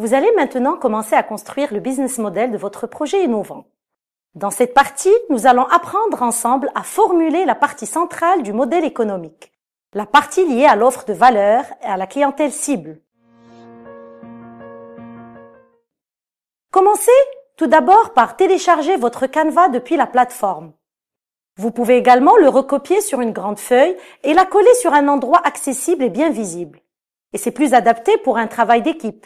Vous allez maintenant commencer à construire le business model de votre projet innovant. Dans cette partie, nous allons apprendre ensemble à formuler la partie centrale du modèle économique, la partie liée à l'offre de valeur et à la clientèle cible. Commencez tout d'abord par télécharger votre Canva depuis la plateforme. Vous pouvez également le recopier sur une grande feuille et la coller sur un endroit accessible et bien visible. Et c'est plus adapté pour un travail d'équipe.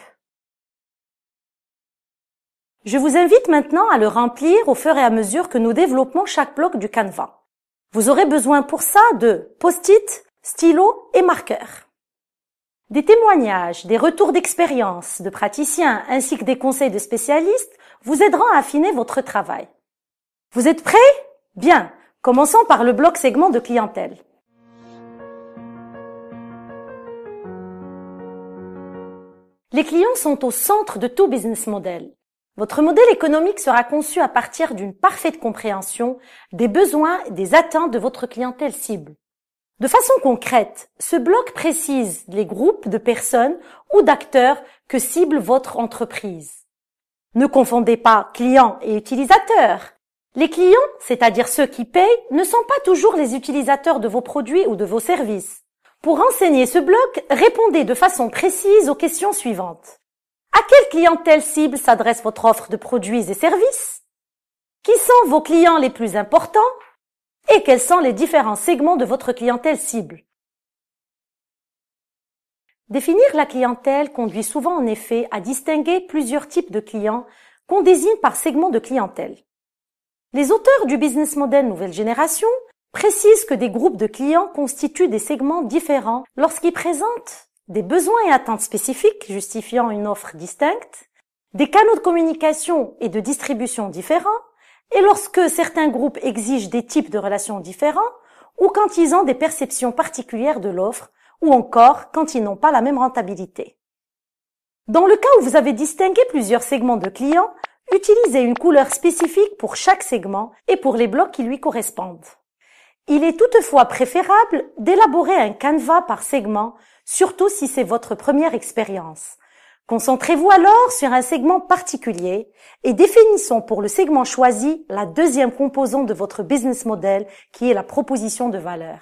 Je vous invite maintenant à le remplir au fur et à mesure que nous développons chaque bloc du Canva. Vous aurez besoin pour ça de post-it, stylos et marqueurs. Des témoignages, des retours d'expérience de praticiens ainsi que des conseils de spécialistes vous aideront à affiner votre travail. Vous êtes prêts? Bien, commençons par le bloc segment de clientèle. Les clients sont au centre de tout business model. Votre modèle économique sera conçu à partir d'une parfaite compréhension des besoins et des attentes de votre clientèle cible. De façon concrète, ce bloc précise les groupes de personnes ou d'acteurs que cible votre entreprise. Ne confondez pas clients et utilisateurs. Les clients, c'est-à-dire ceux qui payent, ne sont pas toujours les utilisateurs de vos produits ou de vos services. Pour enseigner ce bloc, répondez de façon précise aux questions suivantes. À quelle clientèle cible s'adresse votre offre de produits et services? Qui sont vos clients les plus importants? Et quels sont les différents segments de votre clientèle cible? Définir la clientèle conduit souvent en effet à distinguer plusieurs types de clients qu'on désigne par segment de clientèle. Les auteurs du business model nouvelle génération précisent que des groupes de clients constituent des segments différents lorsqu'ils présentent des besoins et attentes spécifiques justifiant une offre distincte, des canaux de communication et de distribution différents, et lorsque certains groupes exigent des types de relations différents, ou quand ils ont des perceptions particulières de l'offre, ou encore quand ils n'ont pas la même rentabilité. Dans le cas où vous avez distingué plusieurs segments de clients, utilisez une couleur spécifique pour chaque segment et pour les blocs qui lui correspondent. Il est toutefois préférable d'élaborer un Canva par segment, surtout si c'est votre première expérience. Concentrez-vous alors sur un segment particulier et définissons pour le segment choisi la deuxième composante de votre business model qui est la proposition de valeur.